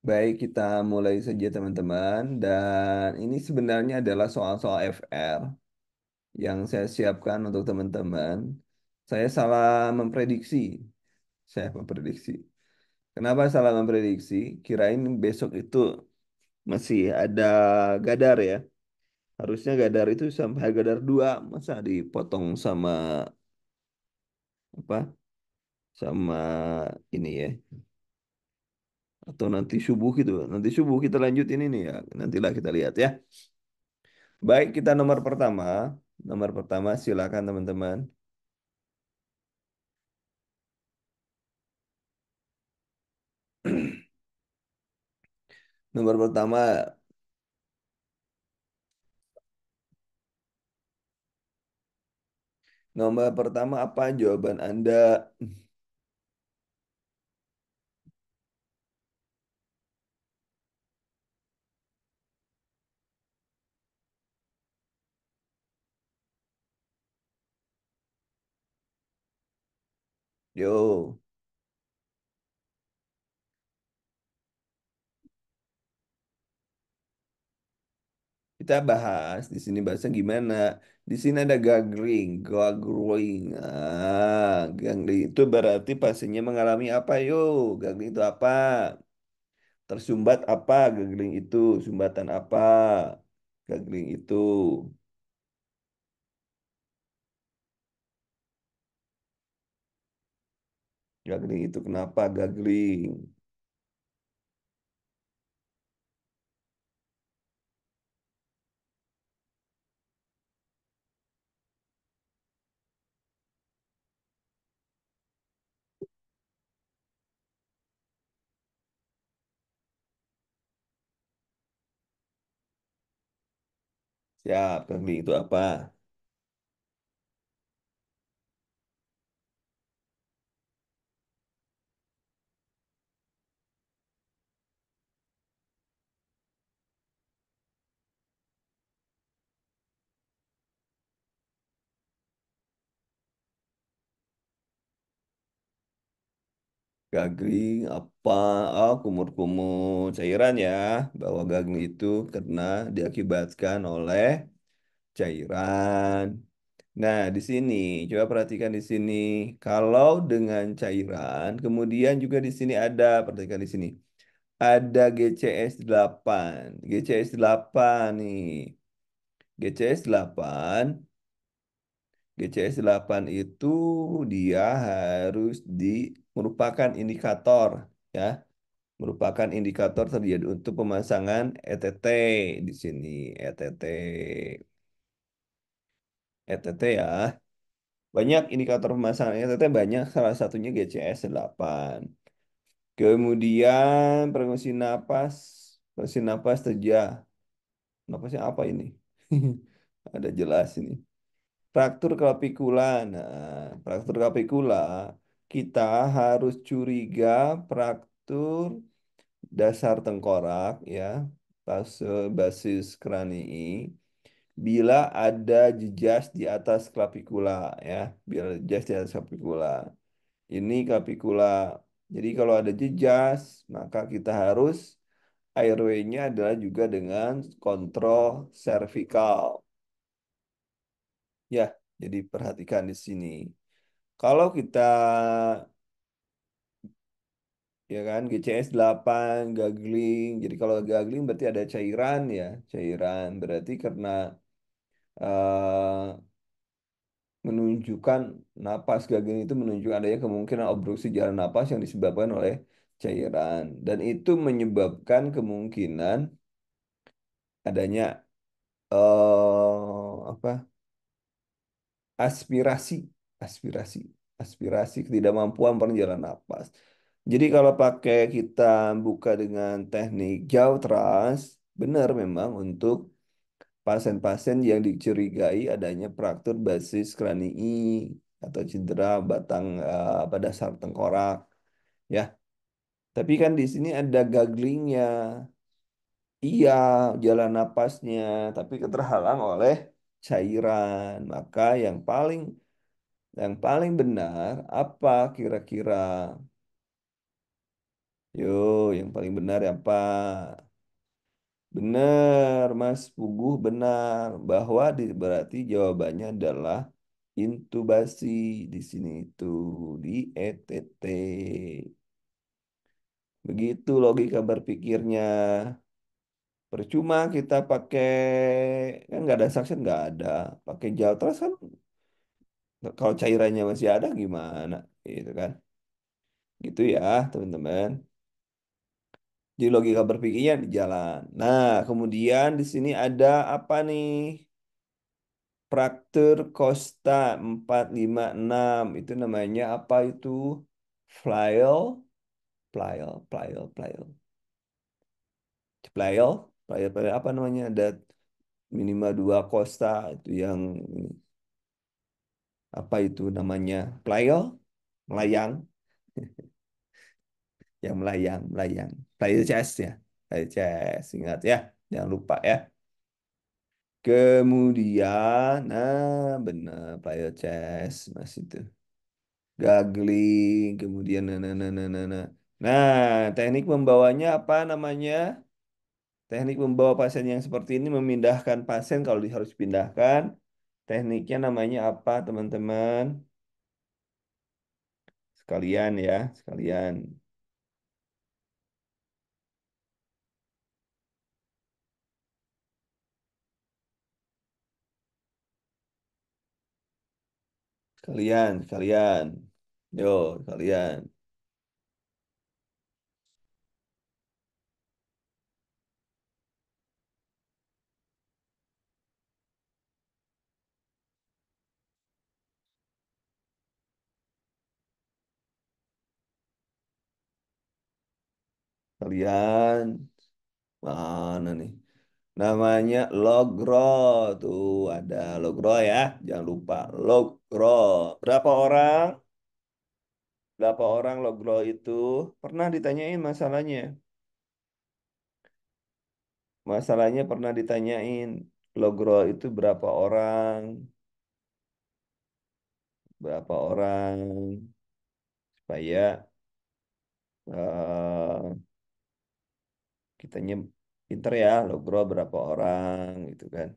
Baik, kita mulai saja teman-teman. Dan ini sebenarnya adalah soal-soal FR yang saya siapkan untuk teman-teman. Saya salah memprediksi. Saya memprediksi. Kenapa salah memprediksi? Kirain besok itu masih ada Gadar ya. Harusnya Gadar itu sampai Gadar 2. Masa dipotong sama apa? Sama ini ya. Atau nanti subuh gitu. Nanti subuh kita lanjutin ini ya. Nantilah kita lihat ya. Baik, kita nomor pertama. Nomor pertama, silakan teman-teman. Nomor pertama, nomor pertama apa jawaban Anda? Yo, kita bahas di sini bahasa gimana? Di sini ada gagling, gagling. Gagling itu berarti pasiennya mengalami apa? Yo, gagling itu apa? Tersumbat apa? Gagling itu sumbatan apa? Gagling itu, gagling itu kenapa gagling? Siap, gagling itu apa? Gagling apa? Oh, kumur-kumur cairan ya. Bahwa gagling itu karena diakibatkan oleh cairan. Nah, di sini coba perhatikan di sini. Kalau dengan cairan, kemudian juga di sini ada, perhatikan di sini. Ada GCS8. GCS8 nih. GCS8, GCS8 itu dia harus merupakan indikator ya. Merupakan indikator terjadi untuk pemasangan ETT di sini. ETT, ETT ya. Banyak indikator pemasangan ETT banyak, salah satunya GCS8. Kemudian frekuensi napas terjah. Napasnya apa ini? Ada jelas ini. Fraktur clavicula. Nah, fraktur clavicula kita harus curiga fraktur dasar tengkorak ya, basis kranii bila ada jejas di atas clavicula ya, bila ada jejas di atas clavicula. Ini clavicula. Jadi kalau ada jejas, maka kita harus airway-nya adalah juga dengan kontrol servikal. Ya, jadi perhatikan di sini. Kalau kita ya kan GCS8 gagling. Jadi kalau gagling berarti ada cairan ya, cairan berarti karena eh, menunjukkan napas gagling itu menunjukkan adanya kemungkinan obstruksi jalan napas yang disebabkan oleh cairan dan itu menyebabkan kemungkinan adanya apa aspirasi aspirasi aspirasi ketidakmampuan penjalan napas. Jadi kalau pakai kita buka dengan teknik jaw thrust, benar memang untuk pasien-pasien yang dicurigai adanya fraktur basis kranii atau cedera batang pada dasar tengkorak, ya. Tapi kan di sini ada gaglingnya, iya jalan napasnya, tapi terhalang oleh cairan. Maka yang paling benar apa kira-kira? Yo, yang paling benar apa? Benar, Mas Puguh benar bahwa berarti jawabannya adalah intubasi di sini itu di ETT. Begitu logika berpikirnya. Percuma kita pakai kan nggak ada suction nggak ada. Pakai gel terus kan kalau cairannya masih ada gimana? Gitu kan? Gitu ya teman-teman. Jadi logika berpikirnya di jalan. Nah, kemudian di sini ada apa nih? Fraktur Costa 456 itu namanya apa itu? Flail, flail. Flail, flail apa namanya? Ada minimal dua Costa itu yang apa itu namanya? Flail, melayang, yang melayang. Flail chest ya. Flail chest, ingat ya. Jangan lupa ya. Kemudian, nah benar, player chess masih itu. Gagling, kemudian nah. Nah, teknik membawanya apa namanya? Teknik membawa pasien yang seperti ini memindahkan pasien kalau harus pindahkan. Tekniknya namanya apa, teman-teman? Sekalian ya, sekalian. Sekalian. Yo, sekalian. Sekalian. Mana nih? Namanya Logro tuh ada Logro ya, jangan lupa Logro. Berapa orang? Berapa orang Logro itu? Pernah ditanyain masalahnya. Masalahnya pernah ditanyain Logro itu berapa orang? Berapa orang? Supaya eh kitanya pinter ya, Logro berapa orang gitu kan.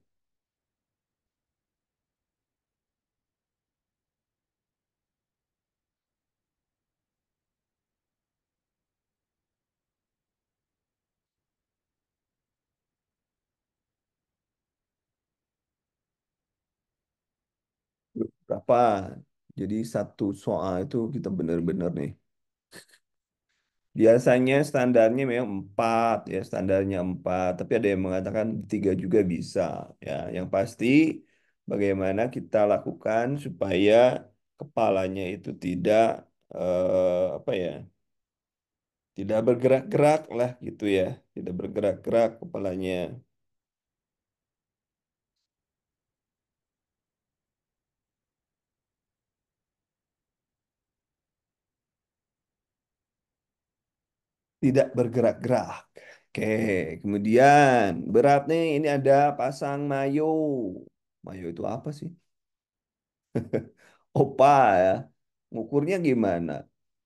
Berapa? Jadi satu soal itu kita bener-bener nih. Biasanya standarnya memang 4 ya, standarnya 4. Tapi ada yang mengatakan 3 juga bisa ya. Yang pasti bagaimana kita lakukan supaya kepalanya itu tidak apa ya, tidak bergerak-gerak lah gitu ya, tidak bergerak-gerak kepalanya, tidak bergerak-gerak. Oke, kemudian berat nih ini ada pasang mayo. Mayo itu apa sih? Opa ya. Ngukurnya gimana?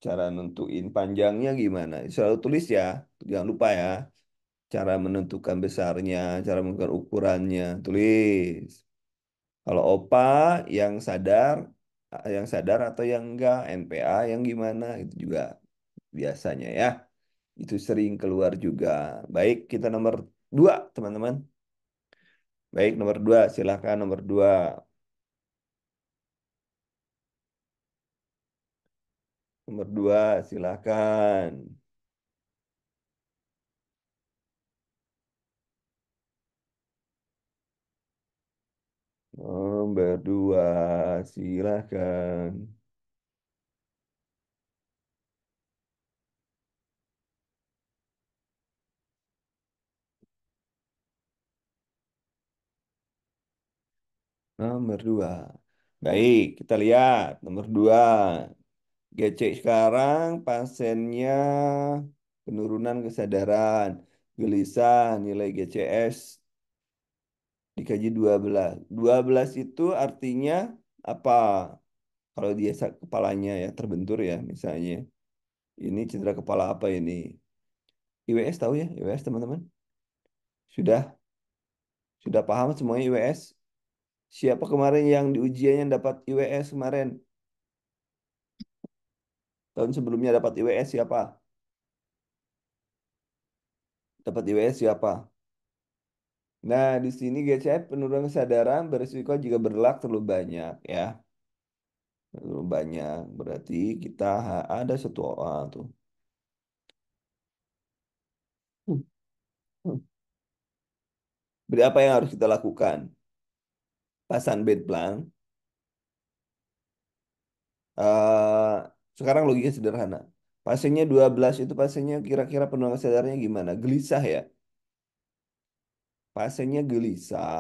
Cara nentuin panjangnya gimana? Selalu tulis ya. Jangan lupa ya. Cara menentukan besarnya, cara menentukan ukurannya. Tulis. Kalau opa yang sadar atau yang enggak, NPA yang gimana, itu juga biasanya ya. Itu sering keluar juga. Baik, kita nomor 2, teman-teman. Baik, nomor 2. Silakan nomor 2. Nomor 2, silakan. Nomor 2, silakan. Nomor 2. Baik, kita lihat. Nomor 2. GC sekarang pasiennya penurunan kesadaran. Gelisah, nilai GCS dikaji 12. 12 itu artinya apa? Kalau dia kepalanya ya terbentur ya misalnya. Ini cedera kepala apa ini? IWS tahu ya, IWS teman-teman? Sudah, sudah paham semuanya IWS? Siapa kemarin yang di ujiannya dapat IWS kemarin? Tahun sebelumnya dapat IWS siapa? Dapat IWS siapa? Nah, di sini GCF penurunan kesadaran berisiko jika berlak terlalu banyak ya. Terlalu banyak berarti kita ada satu orang tuh. Hmm. Hmm. Berarti apa yang harus kita lakukan? Pasang bed plan. eh Sekarang logika sederhana. Pasiennya 12 itu pasiennya kira-kira penurunan kesadarannya gimana? Gelisah ya. Pasiennya gelisah.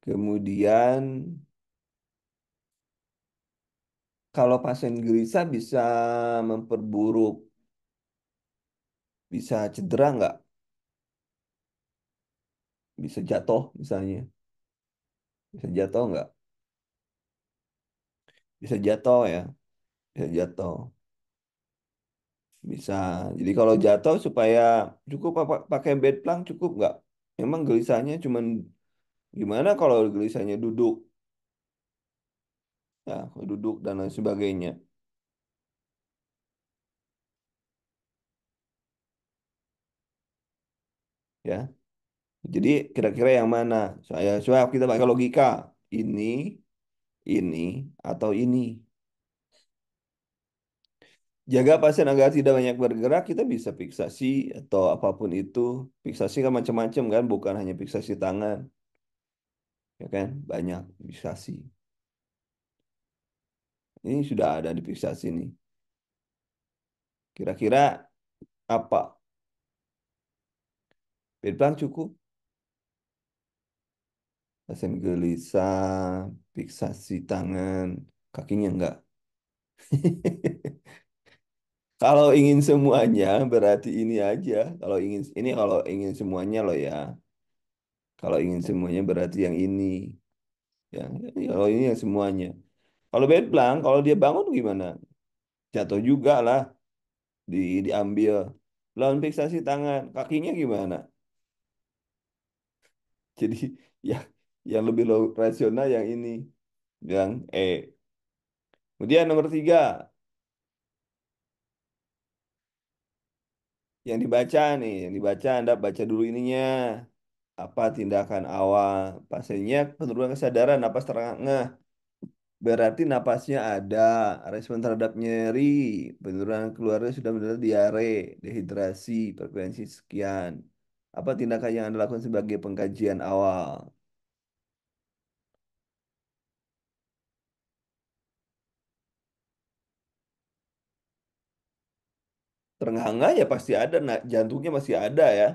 Kemudian kalau pasien gelisah bisa memperburuk, bisa cedera nggak? Bisa jatuh misalnya. Bisa jatuh nggak? Bisa jatuh ya. Bisa jatuh. Bisa. Jadi kalau jatuh supaya cukup pakai bed plank cukup nggak? Memang gelisahnya cuman gimana kalau gelisahnya duduk? Ya, duduk dan lain sebagainya. Ya. Jadi kira-kira yang mana? Saya coba kita pakai logika. Ini, ini, atau ini. Jaga pasien agar tidak banyak bergerak, kita bisa fiksasi atau apapun itu. Fiksasi kan macam-macam kan, bukan hanya fiksasi tangan, ya kan? Banyak fiksasi. Ini sudah ada di fiksasi nih. Kira-kira apa? Bedplang cukup? Pasien gelisah, fiksasi tangan, kakinya enggak. Kalau ingin semuanya berarti ini aja. Kalau ingin semuanya loh ya. Kalau ingin semuanya berarti yang ini. Ya, kalau ini yang semuanya. Kalau bedplang, kalau dia bangun gimana? Jatuh juga lah, diambil. Lawan fiksasi tangan, kakinya gimana? Jadi ya yang lebih rasional yang ini, yang E. Kemudian nomor tiga, yang dibaca nih, yang dibaca Anda baca dulu ininya. Apa tindakan awal pasiennya penurunan kesadaran, napas terengah. Berarti napasnya ada, respon terhadap nyeri, penurunan keluarnya sudah mendarat diare, dehidrasi, frekuensi sekian. Apa tindakan yang Anda lakukan sebagai pengkajian awal? Terengah-engah ya pasti ada, nah, jantungnya masih ada ya.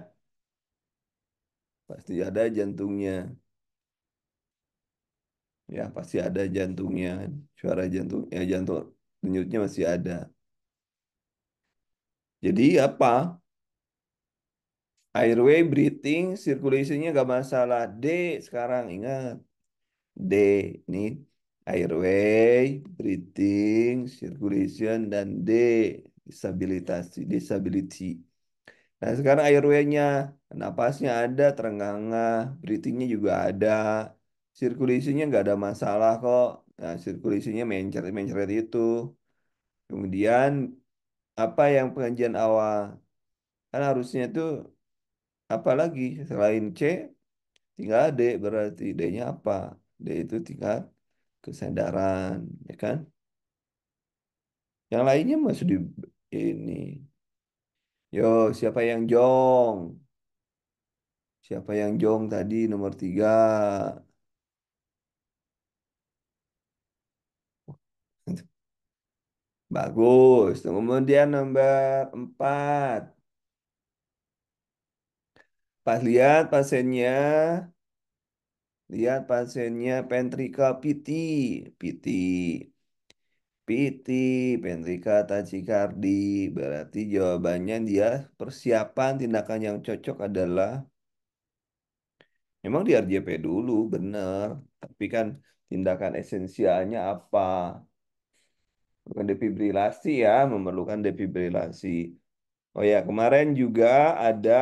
Pasti ada jantungnya. Ya, pasti ada jantungnya. Suara jantung, ya jantung denyutnya masih ada. Jadi apa? Airway, breathing, circulation-nya gak masalah. D sekarang ingat. D ini airway, breathing, circulation, dan D disability. Nah sekarang airway-nya, napasnya ada, terenggah-enggah, breathing-nya juga ada, circulation-nya nggak ada masalah kok. Nah circulation-nya mencret itu. Kemudian apa yang pengajian awal? Kan harusnya itu apa lagi selain C, tinggal D berarti D-nya apa? D itu tingkat kesadaran, ya kan? Yang lainnya masih di ini. Yo, siapa yang jong? Siapa yang jong tadi nomor tiga? Bagus. Kemudian nomor empat. Pas lihat pasiennya ventricle PT, PT, PT, ventricle tachycardia. Berarti jawabannya dia persiapan tindakan yang cocok adalah memang di RJP dulu, bener. Tapi kan tindakan esensialnya apa? Bukan defibrilasi ya, memerlukan defibrilasi. Oh ya, kemarin juga ada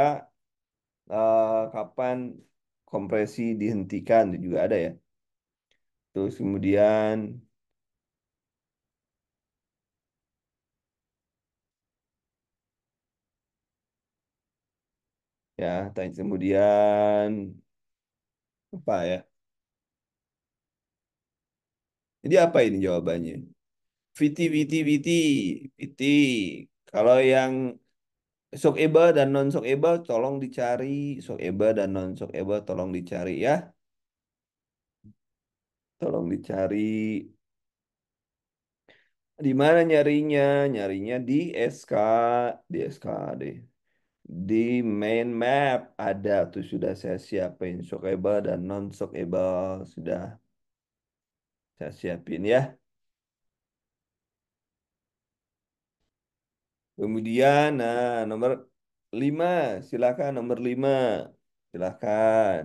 kapan kompresi dihentikan itu juga ada ya. Terus kemudian ya, kemudian apa ya? Jadi apa ini jawabannya? Viti, Viti, Viti, Viti. Kalau yang sok eba dan non sok eba tolong dicari. Sok eba dan non sok eba tolong dicari ya. Tolong dicari. Di mana nyarinya? Nyarinya di SK, di SKD. Di main map ada tuh sudah saya siapin shockable dan non shockable sudah saya siapin ya. Kemudian nah nomor 5 silakan nomor 5 silakan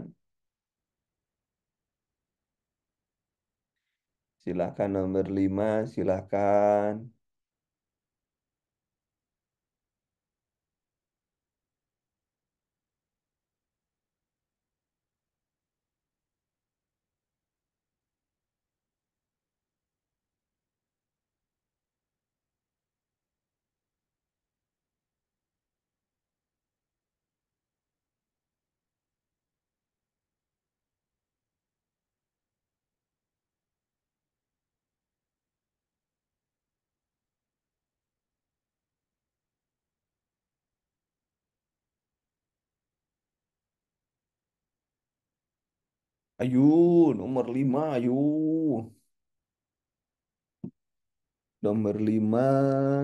silakan nomor 5 silakan. Ayo nomor 5 ayo nomor 5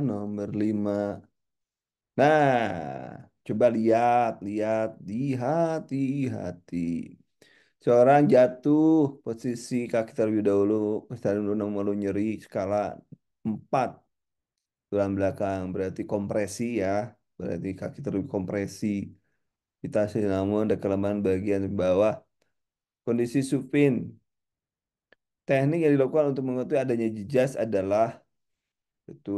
nomor 5. Nah, coba lihat, lihat di hati-hati. Seorang jatuh posisi kaki terlebih dahulu, stadium lalu nyeri skala 4 tulang belakang, berarti kompresi ya, berarti kaki terlebih kompresi. Kita namun ada kelemahan bagian bawah. Kondisi supin, teknik yang dilakukan untuk mengetahui adanya jejas adalah itu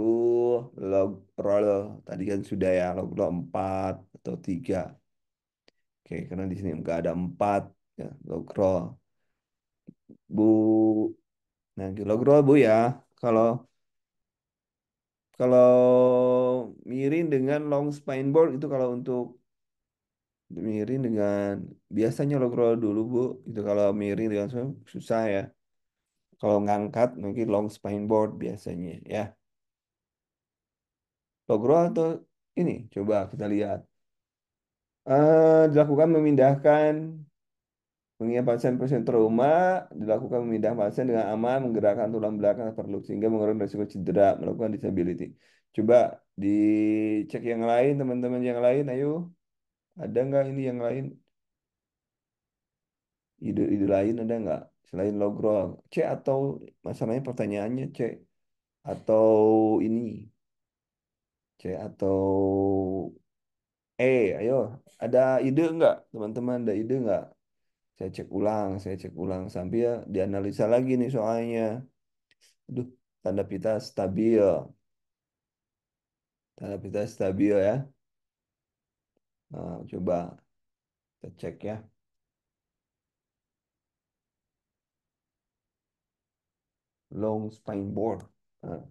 log roll. Tadi kan sudah ya, log roll 4 atau 3. Oke, karena di sini nggak ada 4 ya, log roll. Bu, nah log roll Bu ya. Kalau kalau miring dengan long spine board itu kalau untuk miring dengan biasanya log roll dulu Bu. Itu kalau miring dengan susah ya. Kalau ngangkat mungkin long spine board biasanya ya. Log roll atau ini coba kita lihat. Dilakukan memindahkan mengingat pasien-pasien trauma dilakukan memindah pasien dengan aman, menggerakkan tulang belakang perlu sehingga mengurangi risiko cedera, melakukan disability. Coba dicek yang lain, teman-teman yang lain, ayo. Ada nggak ini yang lain? Ide-ide lain ada nggak? Selain logrol. C atau masalahnya pertanyaannya C atau ini C atau ayo. Ada ide nggak, teman-teman? Ada ide nggak? Saya cek ulang sampai ya dianalisa lagi nih soalnya. Aduh, tanda pita stabil. Tanda pita stabil ya. Nah, coba kita cek ya. Long spine board. Nah.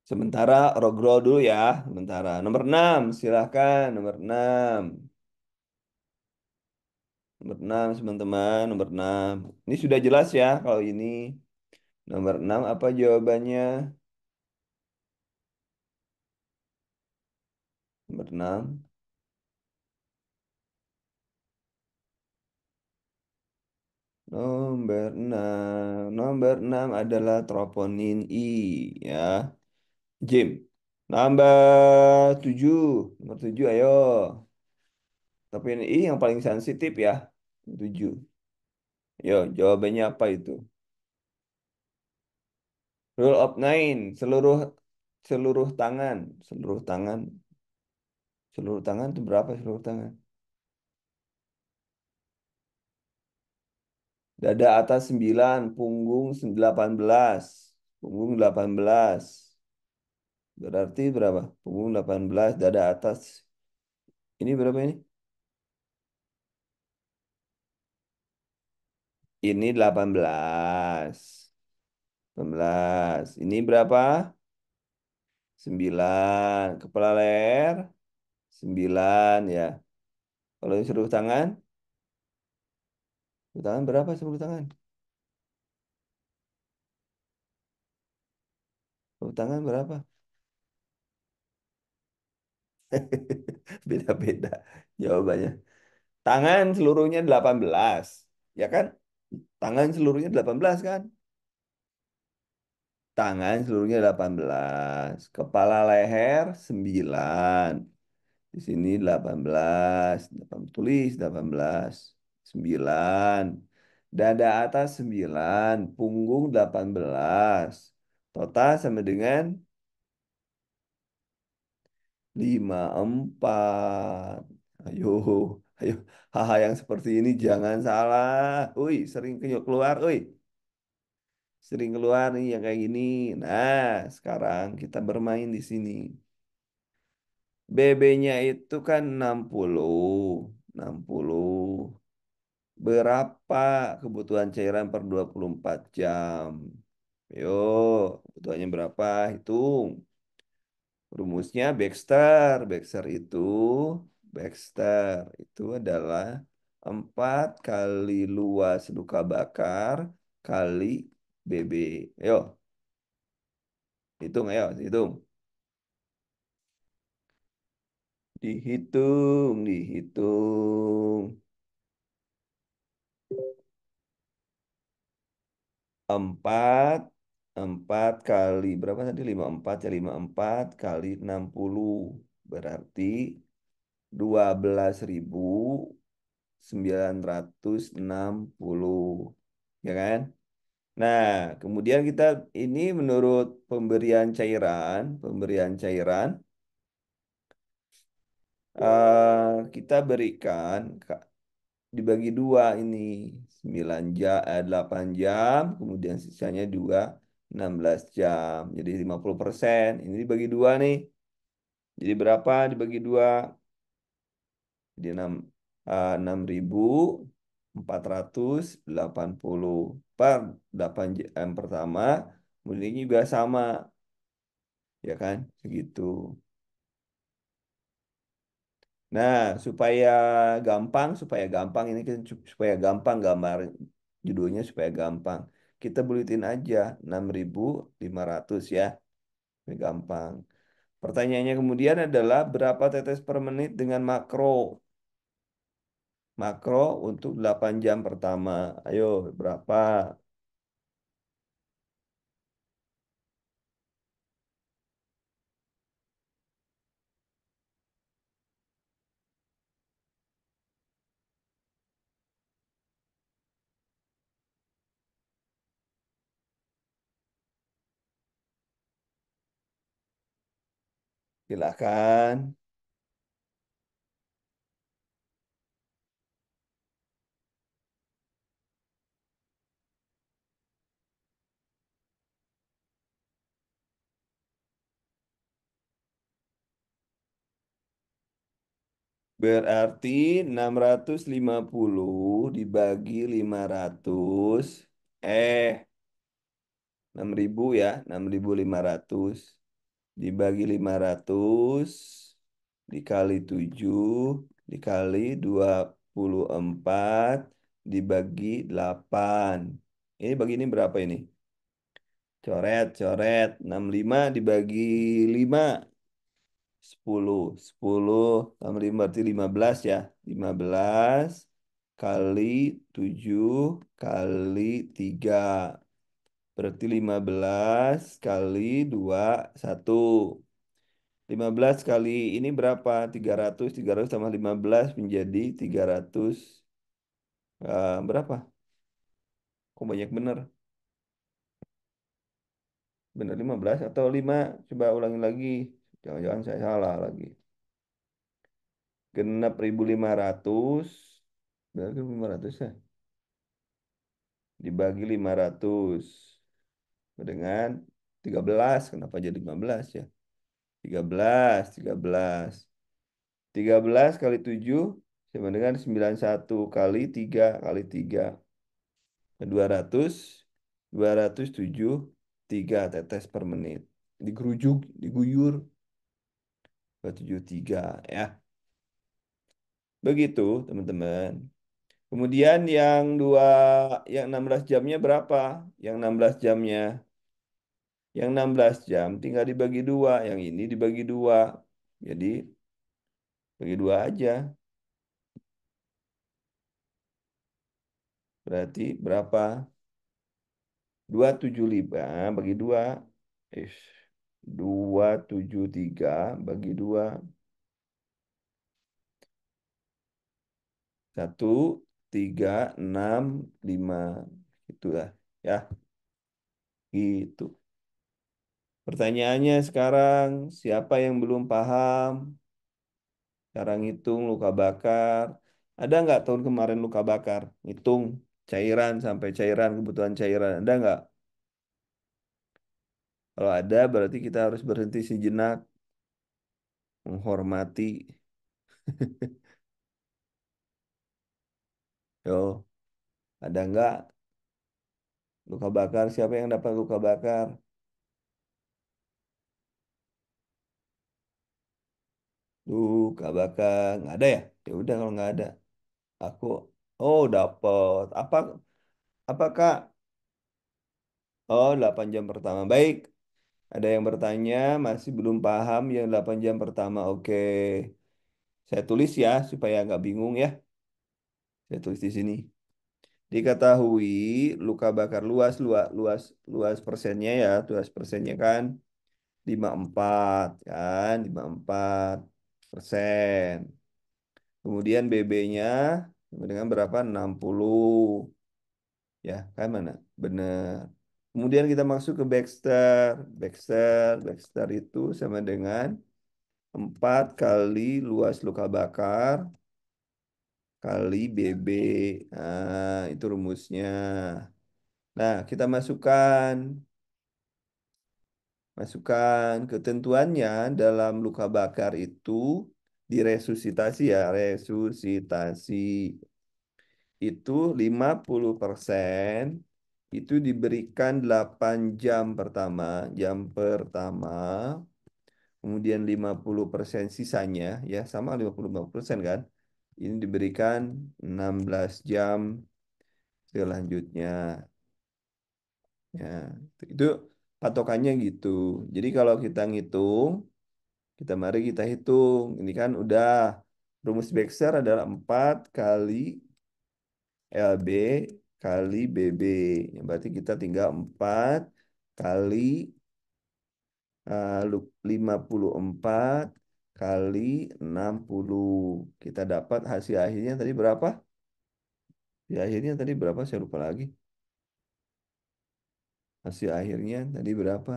Sementara Rogrol dulu ya. Sementara. Nomor 6 silahkan. Nomor 6. Nomor 6 teman-teman. Nomor 6. Ini sudah jelas ya kalau ini. Nomor 6 apa jawabannya? Nomor 6. Nomor 6. Nomor 6 adalah troponin I ya. Jim. Nomor 7. Nomor 7 ayo. Tapi ini yang paling sensitif ya. 7. Yo, jawabannya apa itu? Rule of nine, seluruh seluruh tangan, seluruh tangan, seluruh tangan itu berapa seluruh tangan? Dada atas 9, punggung 18. Punggung 18. Berarti berapa? Punggung 18, dada atas. Ini berapa ini? Ini 18. 18. Ini berapa? 9. Kepala leher 9 ya. Kalau yang seluruh tangan berapa seluruh tangan? Seluruh tangan berapa? Beda-beda jawabannya. Tangan seluruhnya 18. Ya kan? Tangan seluruhnya 18 kan? Tangan seluruhnya 18. Kepala leher 9. Di sini 18. Tulis 18. 9. Dada atas 9. Punggung 18. Total sama dengan 54. Ayo, ayo. Hal yang seperti ini jangan salah. Ui, sering keluar, ui. Sering keluar nih yang kayak gini. Nah, sekarang kita bermain di sini. BB-nya itu kan 60. 60. Berapa kebutuhan cairan per 24 jam? Yo, kebutuhannya berapa? Hitung. Rumusnya Baxter itu adalah 4 kali luas luka bakar kali BB. Ayo, hitung, ayo, hitung. Dihitung, dihitung. 4 4 kali berapa tadi? 54 ya, 54 kali 60 berarti 12.960, ya kan? Nah, kemudian kita ini menurut pemberian cairan kita berikan dibagi dua ini 9 jam, 8 jam, kemudian sisanya 16 jam. Jadi 50%. Ini dibagi dua nih. Jadi berapa dibagi dua? Jadi 6.480 per 8 jam pertama. Kemudian ini juga sama, ya kan? Segitu. Nah, supaya gampang ini kan supaya gampang gambar judulnya supaya gampang. Kita buletin aja 6.500 ya. Ini gampang. Pertanyaannya kemudian adalah berapa tetes per menit dengan makro? Makro untuk 8 jam pertama. Ayo, berapa? Silakan. Berarti 650 dibagi 500. Eh, 6.000 ya, 6.500 dibagi 500 dikali 7 dikali 24 dibagi 8. Ini bagi ini berapa ini? Coret, coret. 65 dibagi 5. 10 tambah 5 berarti 15 ya. 15 kali 7 kali 3. Berarti 15 kali 2 1. 15 kali ini berapa? 300. 300 tambah 15 menjadi 300. Berapa? Kok banyak bener? Bener 15 atau 5? Coba ulangi lagi. Jangan-jangan saya salah lagi. Genap 1.500. Benar kan 500 ya? Dibagi 500. Dengan 13. Kenapa jadi 15 ya? 13, 13. 13 kali 7 sama dengan 91 kali 3 kali 3. 200, 207, 3 tetes per menit. Digerujuk, diguyur, 273 ya. Begitu, teman-teman. Kemudian yang 16 jamnya berapa? Yang 16 jamnya, yang 16 jam tinggal dibagi dua. Yang ini dibagi dua. Jadi, bagi dua aja. Berarti berapa? 275 bagi dua. Ish. 273 bagi dua. 1, 3, 6, 5. Itulah. Ya, gitu. Pertanyaannya sekarang, siapa yang belum paham cara ngitung luka bakar? Ada nggak tahun kemarin luka bakar? Hitung cairan sampai cairan, kebutuhan cairan. Ada nggak? Kalau ada, berarti kita harus berhenti sejenak, menghormati. Yo, ada nggak luka bakar? Siapa yang dapat luka bakar? Luka bakar, nggak ada ya? Ya udah kalau nggak ada, aku, oh dapat. Apakah? Oh, 8 jam pertama. Baik. Ada yang bertanya, masih belum paham yang 8 jam pertama. Oke. Saya tulis ya, supaya nggak bingung ya. Saya tulis di sini. Diketahui luka bakar luas, luas, luas, luas persennya ya. Luas persennya kan 54 kan. 54%. Kemudian BB-nya dengan berapa? 60. Ya, kan mana? Benar. Kemudian kita masuk ke Baxter. Baxter itu sama dengan 4 kali luas luka bakar kali BB. Nah, itu rumusnya. Nah, kita masukkan ketentuannya dalam luka bakar itu diresusitasi ya, resusitasi itu 50% itu diberikan 8 jam pertama, kemudian 50% sisanya ya sama 55% kan. Ini diberikan 16 jam selanjutnya ya. Itu patokannya gitu. Jadi kalau kita ngitung, mari kita hitung. Ini kan udah rumus Baxter adalah 4 kali LB kali BB. Ya, berarti kita tinggal 4 kali 54 kali 60. Kita dapat hasil akhirnya tadi berapa? Hasil akhirnya tadi berapa? Saya lupa lagi. Hasil akhirnya tadi berapa?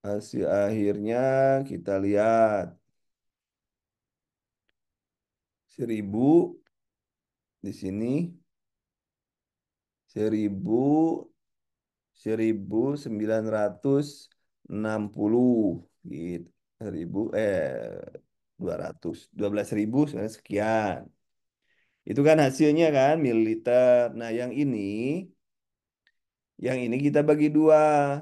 Hasil akhirnya kita lihat 1000 di sini, 1000, 1960 gitu. 12.000 sebenarnya sekian. Itu kan hasilnya kan mililiter. Nah, yang ini kita bagi dua.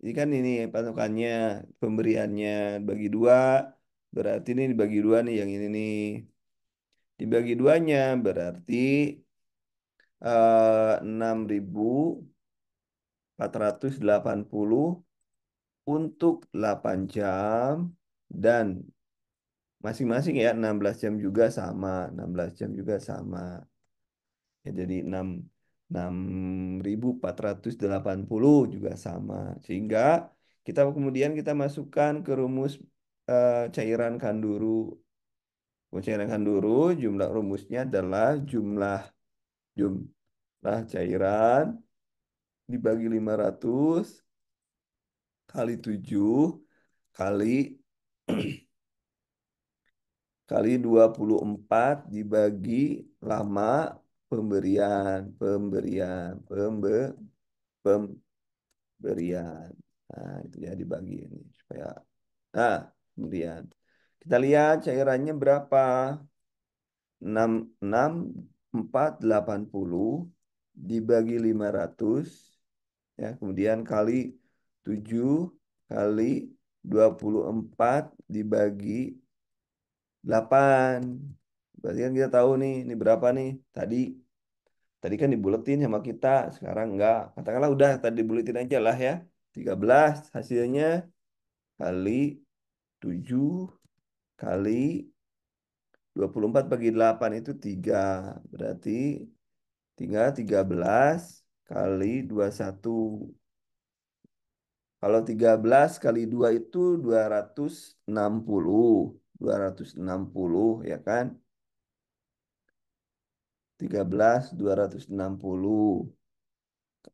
Ini kan ini patokannya, pemberiannya bagi dua. Berarti ini dibagi dua nih yang ini nih. Dibagi duanya berarti 6.480 untuk 8 jam dan masing-masing ya 16 jam juga sama, 16 jam juga sama. Ya, jadi 6.480 juga sama. Sehingga kemudian kita masukkan ke rumus cairan kanduru. Cairan kanduru jumlah rumusnya adalah jumlah cairan dibagi 500 kali 7 kali kali 24 dibagi lama pemberian, pemberian, pemberian. Nah, itu ya dibagi ini supaya. Nah, kemudian kita lihat cairannya berapa? 6 4 80 dibagi 500 ya, kemudian kali 7 kali 24 dibagi 8. Berarti kan kita tahu nih, ini berapa nih? Tadi tadi kan dibuletin sama kita, sekarang enggak. Katakanlah udah tadi dibuletin aja lah ya. 13 hasilnya kali 7 kali 24 bagi 8 itu 3. Berarti tinggal 13 kali 21. Kalau 13 kali 2 itu 260. 260 ya kan? 13 260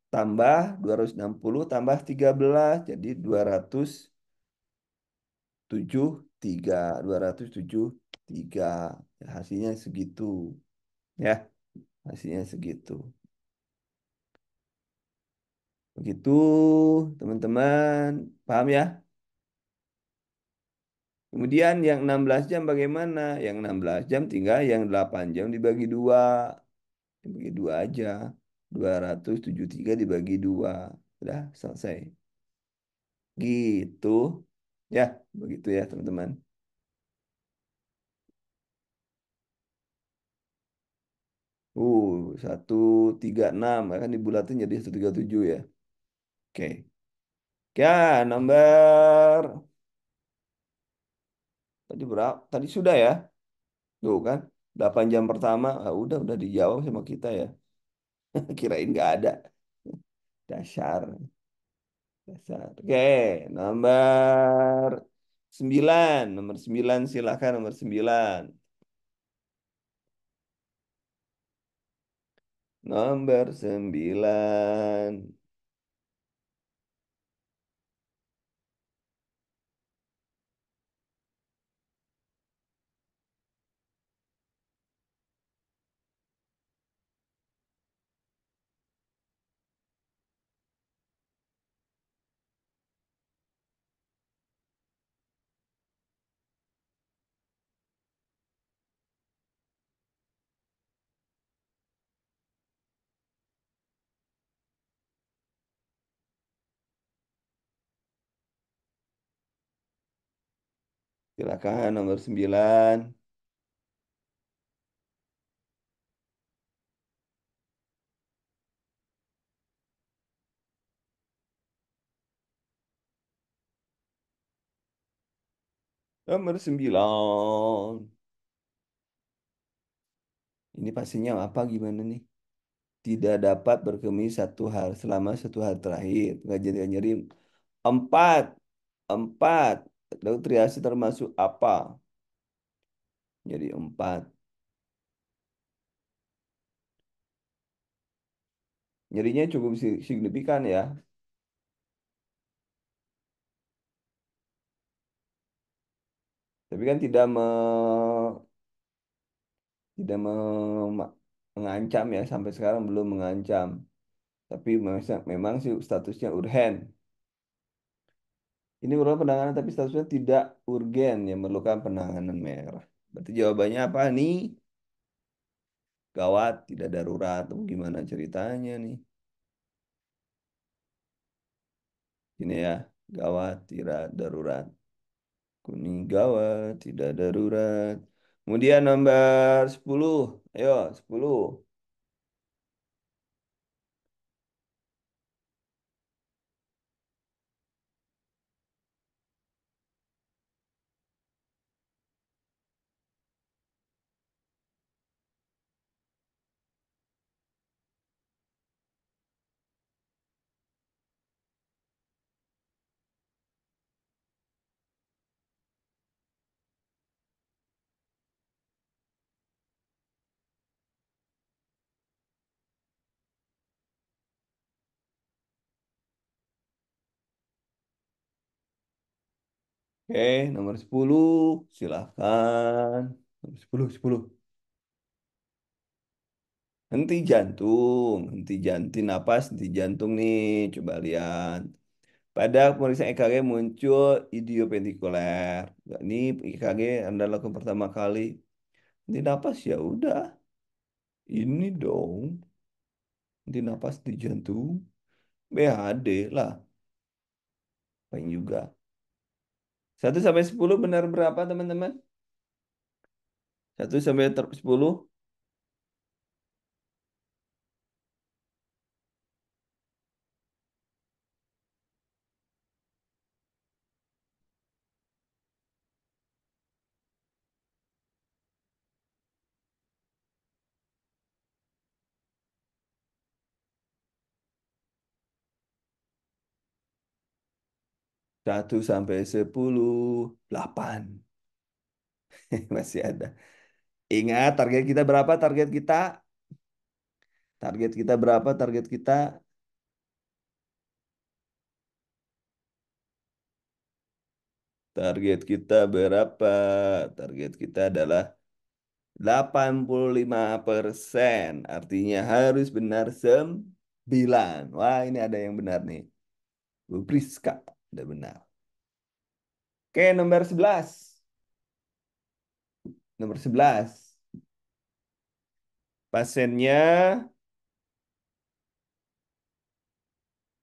tambah 260 tambah 13 jadi 273. 273 ya, hasilnya segitu ya, hasilnya segitu. Begitu teman-teman, paham ya? Kemudian yang 16 jam bagaimana? Yang 16 jam tinggal yang 8 jam dibagi dua. Dibagi dua aja. 273 dibagi dua. Udah selesai. Gitu. Ya, begitu ya teman-teman. 136. Kan dibulatin jadi 137 ya. Oke. Ya, nomor. Tadi berapa? Tadi sudah ya. Tuh kan. 8 jam pertama. Ah, udah dijawab sama kita ya. Kirain nggak ada. Dasar. Dasar. Oke, nomor 9. Nomor 9 silakan nomor 9. Nomor 9. Silakan nomor 9. Nomor 9. Ini pastinya apa gimana nih? Tidak dapat berkemi satu hal selama 1 hari terakhir. Nggak jadi nyeri. Empat. Empat. Lalu triasi termasuk apa? Jadi 4. Nyerinya cukup signifikan ya. Tapi kan tidak mengancam ya, sampai sekarang belum mengancam. Tapi memang sih statusnya urgen. Ini merupakan penanganan tapi statusnya tidak urgen yang memerlukan penanganan merah. Berarti jawabannya apa nih? Gawat, tidak darurat. Gimana ceritanya nih? Ini ya, gawat, tidak darurat. Kuning gawat, tidak darurat. Kemudian nomor 10. Ayo, 10. Oke, nomor 10. Silahkan. Nomor 10, 10. henti jantung, napas, henti jantung nih. Coba lihat. Pada pemeriksaan EKG muncul idiopentikuler. Ini EKG Anda lakukan pertama kali. Henti napas ya udah. Ini dong. Henti napas di jantung. BHD lah. Paling juga. 1 sampai 10 benar berapa teman-teman? 1 sampai 10. 1 sampai 10. 8. Masih ada. Ingat target kita berapa? Target kita? Target kita berapa? Target kita? Target kita berapa? Target kita adalah 85%. Artinya harus benar 9. Wah, ini ada yang benar nih. Bu Priska, udah benar. Oke, nomor 11. Nomor 11. Pasiennya,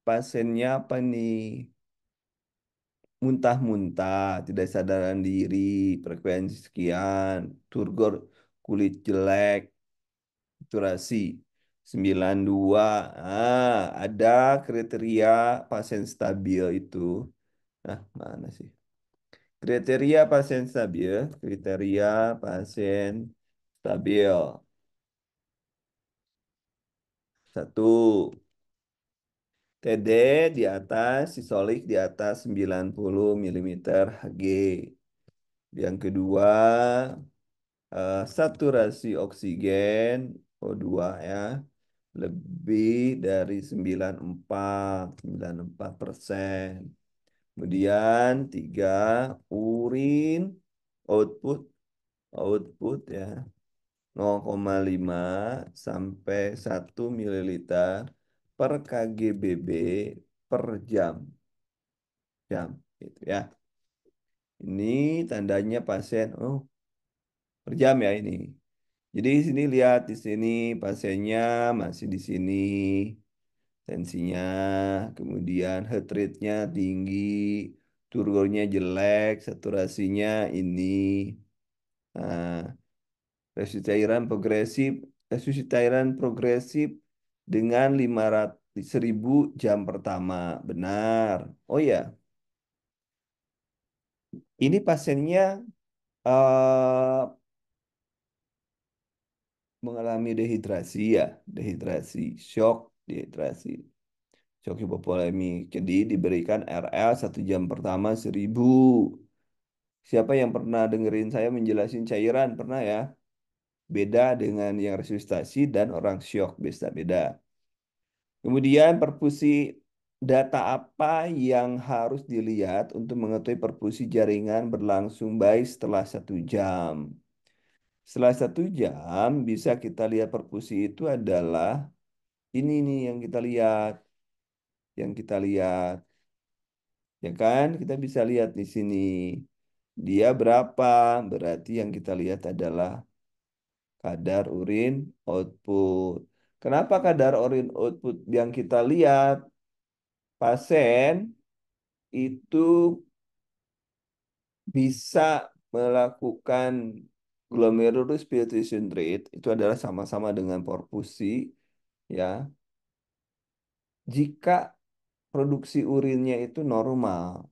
pasiennya apa nih? Muntah-muntah, tidak sadaran diri, frekuensi sekian, turgor, kulit jelek, saturasi 92. Ada kriteria pasien stabil itu. Nah, mana sih? Kriteria pasien stabil, kriteria pasien stabil. Satu, TD di atas, sistolik di atas 90 mm Hg. Yang kedua, saturasi oksigen O2 ya, lebih dari 94%. Kemudian tiga, urin output output ya 0,5 sampai 1 ml per kgbb per jam gitu ya. Ini tandanya pasien per jam ya ini. Jadi di sini lihat di sini pasiennya masih di sini tensinya, kemudian heart rate-nya tinggi, turgornya jelek, saturasinya ini. Nah, resus cairan progresif, resus cairan progresif dengan 500.000 jam pertama. Benar. Oh ya, ini pasiennya eh, mengalami dehidrasi ya, dehidrasi, shock, dehidrasi, shock hipovolemik. Jadi diberikan RL 1 jam pertama 1.000. Siapa yang pernah dengerin saya menjelasin cairan? Pernah ya? Beda dengan yang resusitasi dan orang shock, beda-beda. Kemudian perfusi, data apa yang harus dilihat untuk mengetahui perfusi jaringan berlangsung baik setelah 1 jam? Setelah 1 jam bisa kita lihat perfusi itu adalah ini nih yang kita lihat, ya kan? Kita bisa lihat di sini dia berapa. Berarti yang kita lihat adalah kadar urin output. Kenapa kadar urin output yang kita lihat? Pasien itu bisa melakukan glomerulus filtration rate, itu adalah sama-sama dengan perfusi ya, jika produksi urinnya itu normal.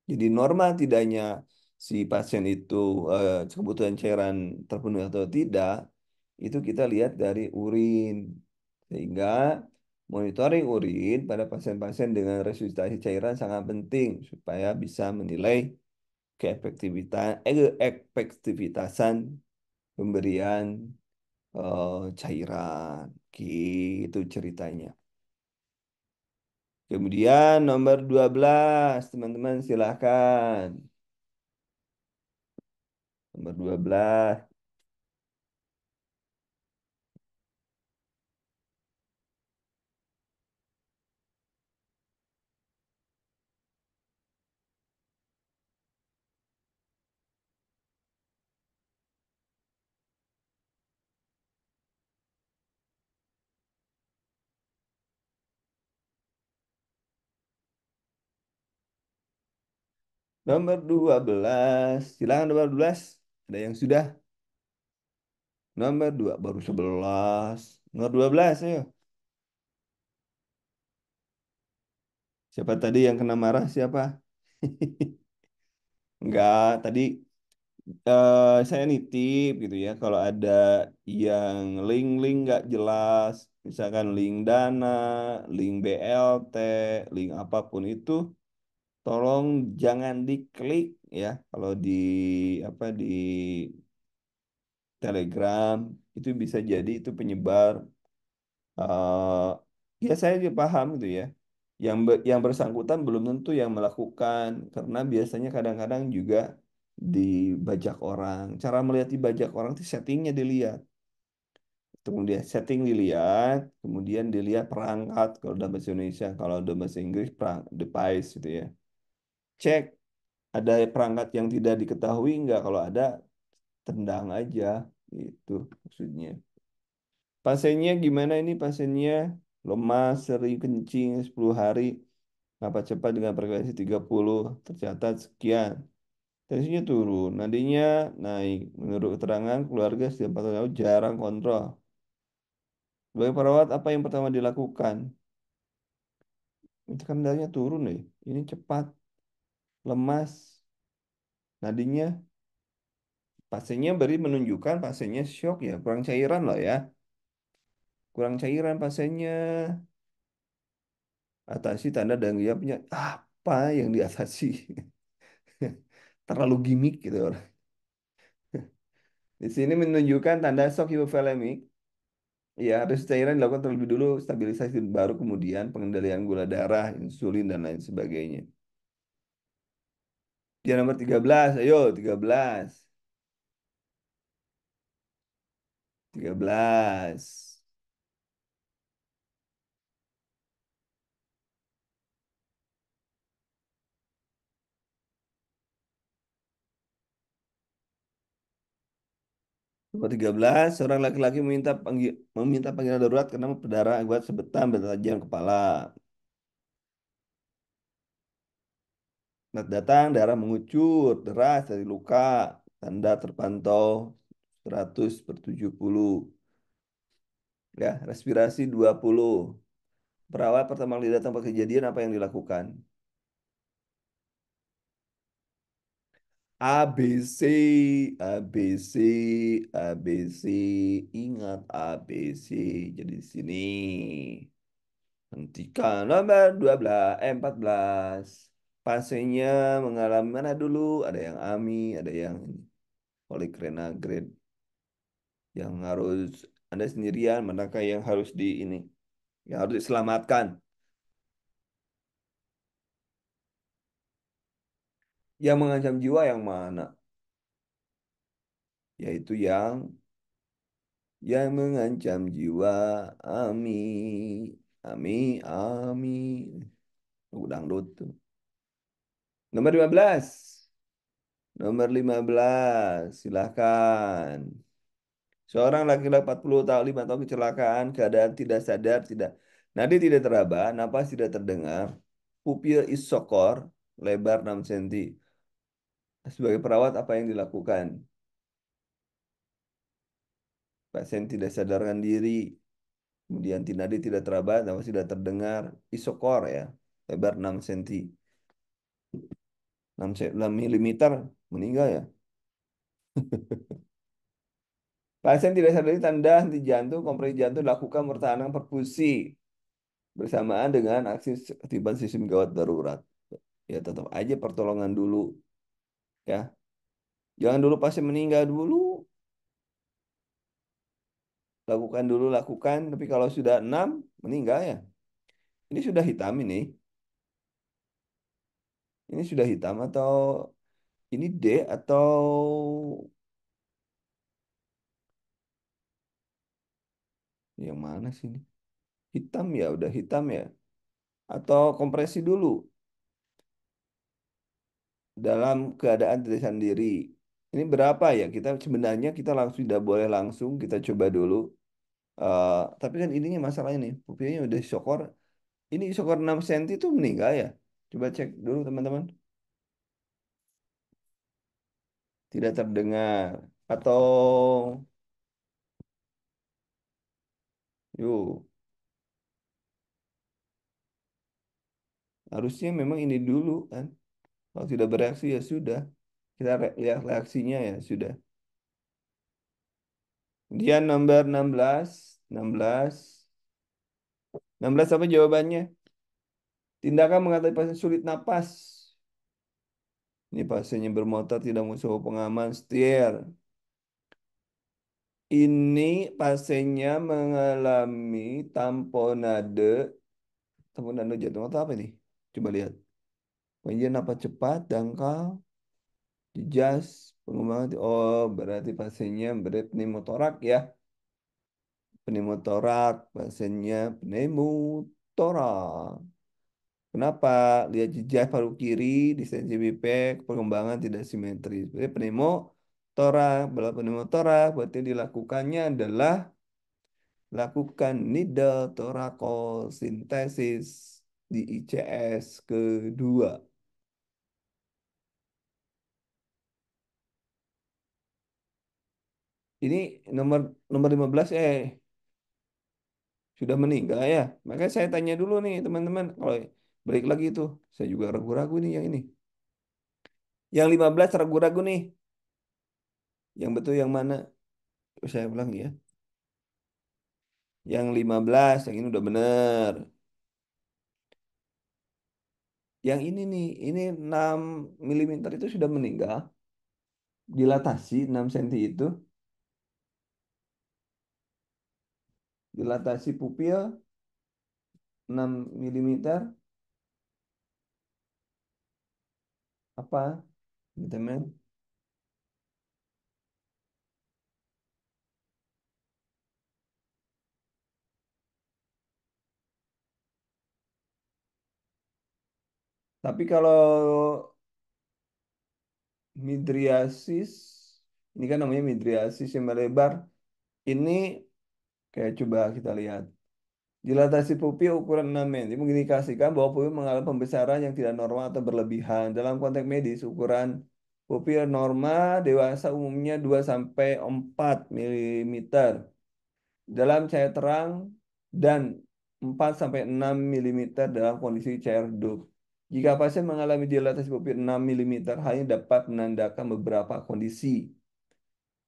Jadi normal tidaknya si pasien itu kebutuhan cairan terpenuhi atau tidak, itu kita lihat dari urin. Sehingga monitoring urin pada pasien-pasien dengan resusitasi cairan sangat penting supaya bisa menilai keefektivitasan pemberian cairan. Gitu ceritanya. Kemudian nomor 12, teman-teman silahkan. Nomor 12. Nomor 12. Silakan nomor 12. Ada yang sudah? Nomor 2 baru 11. Nomor 12 ayo. Siapa tadi yang kena marah siapa? Enggak, tadi saya nitip gitu ya. Kalau ada yang link-link nggak jelas, misalkan link Dana, link BLT, link apapun itu, tolong jangan diklik ya. Kalau di apa di Telegram itu bisa jadi itu penyebar. Ya saya juga paham gitu ya. Yang bersangkutan belum tentu yang melakukan karena biasanya kadang-kadang juga dibajak orang. Cara melihat dibajak orang itu settingnya dilihat. Kemudian setting dilihat, kemudian dilihat perangkat kalau dalam bahasa Indonesia, kalau dalam bahasa Inggris perang device gitu ya. Cek ada perangkat yang tidak diketahui enggak, kalau ada tendang aja itu maksudnya. Pasiennya gimana ini pasiennya? Lemas, sering kencing 10 hari, napas cepat dengan frekuensi 30, tercatat sekian. Tensinya turun, nadinya naik. Menurut keterangan keluarga setiap 4 tahun jarang kontrol. Sebagai perawat apa yang pertama dilakukan? Itu kan nadinya turun nih. Ini cepat, lemas, nadinya. Pasiennya beri menunjukkan pasiennya shock ya, kurang cairan loh ya. Kurang cairan pasiennya. Atasi tanda dan jawabnya apa yang diatasi? Terlalu gimmick gitu orang. Di sini menunjukkan tanda shock hipovolemik. Ya, harus cairan dilakukan terlebih dulu stabilisasi baru kemudian pengendalian gula darah, insulin dan lain sebagainya. Dia nomor 13, ayo 13. 13. Nomor 13, seorang laki-laki meminta panggilan darurat karena berdarah akibat sebetam bertajam kepala. Saat datang, darah mengucur deras dari luka. Tanda terpantau 100/70. Ya, respirasi 20. Perawat pertama kali datang ke kejadian apa yang dilakukan? A, B, C, A, B, C, A, B, C. Ingat A, B, C. Jadi di sini. Hentikan. Nomor 12, 14. Pasiennya mengalami mana dulu? Ada yang AMI, ada yang polikrenagrade. Yang harus Anda sendirian, manakah yang harus di ini? Yang harus diselamatkan. Yang mengancam jiwa yang mana? Yaitu yang mengancam jiwa. Ami, ami, ami. Dangdut tuh. Nomor 15. Nomor 15. Silahkan. Seorang laki-laki 40 tahun, 5 tahun kecelakaan, keadaan tidak sadar, tidak nadi tidak teraba, napas tidak terdengar, pupil isokor, lebar 6 cm. Sebagai perawat apa yang dilakukan? Pasien tidak sadarkan diri, kemudian nadi tidak teraba, napas tidak terdengar, isokor ya, lebar 6 cm. 6 milimeter meninggal ya. Pasien tidak sadar tanda henti jantung, kompresi jantung dilakukan pertahanan perfusi bersamaan dengan aksi aktifan sistem gawat darurat. Ya tetap aja pertolongan dulu ya. Jangan dulu pasien meninggal dulu, lakukan dulu lakukan. Tapi kalau sudah 6 meninggal ya. Ini sudah hitam ini. Ini sudah hitam atau ini D atau yang mana sih ini? Hitam ya, udah hitam ya. Atau kompresi dulu dalam keadaan tidak sendiri. Ini berapa ya? Kita sebenarnya kita langsung tidak boleh langsung kita coba dulu. Eh, tapi kan ininya masalahnya nih, pupilnya udah sokor. Ini sokor 6 cm itu meninggal ya. Coba cek dulu teman-teman. Tidak terdengar. Atau yuk, harusnya memang ini dulu kan. Kalau tidak bereaksi ya sudah. Kita lihat reaksinya ya sudah. Kemudian nomor 16 apa jawabannya? Tindakan mengatasi pasien sulit napas. Ini pasiennya bermotor tidak mau sewa pengaman setir. Ini pasiennya mengalami tamponade. Tamponade jantung atau apa ini? Coba lihat. Pengujian napas cepat, dangkal, jejas, pengembangan. Oh, berarti pasiennya pneumotorak ya. Pneumotorak, pasiennya pneumotorak. Kenapa? Lihat jejak paru kiri, distensi bipek, perkembangan tidak simetris. Berarti pneumotorak, bala pneumotorak, berarti dilakukannya adalah lakukan needle thoracosintesis di ICS kedua. Ini nomor nomor 15 sudah meninggal ya. Makanya saya tanya dulu nih teman-teman. Kalau balik lagi itu, saya juga ragu-ragu nih yang ini. Yang 15 ragu-ragu nih. Yang betul yang mana? Saya ulang ya. Yang 15 yang ini udah bener. Yang ini nih, ini 6 milimeter itu sudah meninggal. Dilatasi 6 cm itu. Dilatasi pupil 6 milimeter. Apa? Teman. Tapi kalau midriasis, ini kan namanya midriasis yang melebar. Ini kayak coba kita lihat. Dilatasi pupil ukuran 6 mm mengindikasikan bahwa pupil mengalami pembesaran yang tidak normal atau berlebihan. Dalam konteks medis, ukuran pupil normal dewasa umumnya 2 sampai 4 milimeter dalam cahaya terang dan 4 sampai 6 milimeter dalam kondisi cair redup. Jika pasien mengalami dilatasi pupil 6 milimeter, hanya dapat menandakan beberapa kondisi.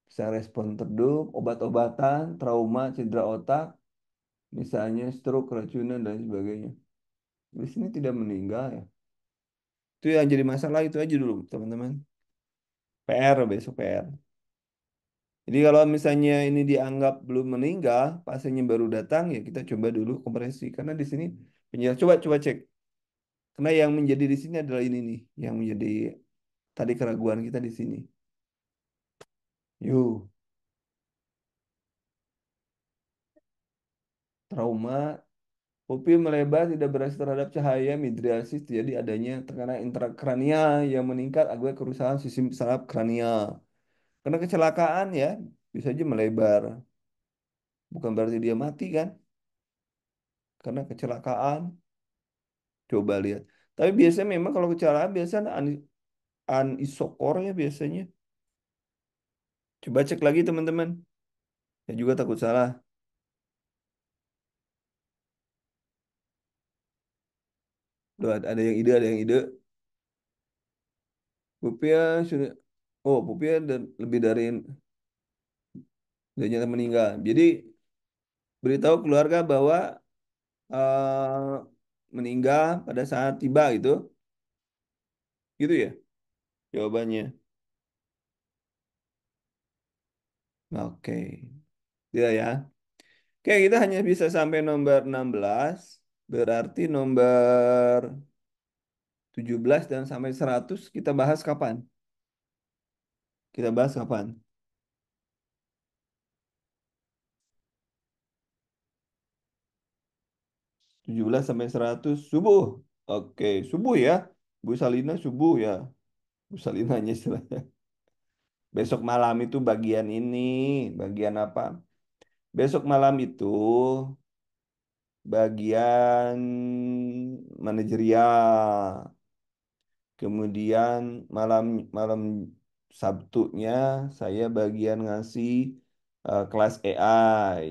Bisa respon redup, obat-obatan, trauma, cedera otak, misalnya stroke, keracunan, dan sebagainya. Di sini tidak meninggal ya. Itu yang jadi masalah itu aja dulu, teman-teman. PR besok PR. Jadi kalau misalnya ini dianggap belum meninggal, pasiennya baru datang ya kita coba dulu kompresi karena di sini penjelasan coba coba cek. Karena yang menjadi di sini adalah ini nih, yang menjadi tadi keraguan kita di sini. Yuk, trauma, pupil melebar tidak bereaksi terhadap cahaya, midriasis, jadi adanya tekanan intrakranial yang meningkat akibat kerusakan sistem saraf kranial. Karena kecelakaan ya, bisa aja melebar. Bukan berarti dia mati kan? Karena kecelakaan. Coba lihat. Tapi biasanya memang kalau kecelakaan biasanya anisokor ya biasanya. Coba cek lagi teman-teman. Saya juga takut salah. Loh, ada yang ide, ada yang ide. Pupia sudah, oh Pupia lebih dari udah nyata meninggal. Jadi beritahu keluarga bahwa meninggal pada saat tiba gitu. Gitu ya jawabannya. Oke. Ya ya. Oke, kita hanya bisa sampai nomor 16. Berarti nomor 17 dan sampai 100 kita bahas kapan? Kita bahas kapan? 17 sampai 100 subuh. Oke, subuh ya. Bu Salina subuh ya. Bu Salinanya istilahnya. Besok malam itu bagian ini, bagian apa? Besok malam itu bagian manajerial. Kemudian malam malam Sabtunya saya bagian ngasih kelas AI.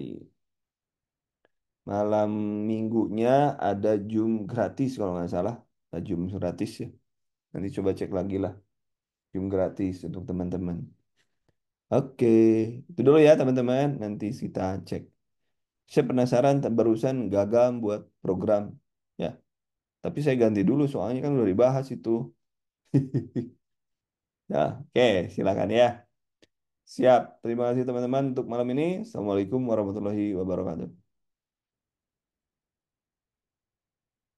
Malam minggunya ada Zoom gratis kalau nggak salah. Ada Zoom gratis ya. Nanti coba cek lagi lah. Zoom gratis untuk teman-teman. Oke, itu dulu ya teman-teman. Nanti kita cek. Saya penasaran barusan gagal buat program. Ya, tapi saya ganti dulu soalnya kan udah dibahas itu. Ya, oke, silakan ya. Siap. Terima kasih teman-teman untuk malam ini. Assalamualaikum warahmatullahi wabarakatuh.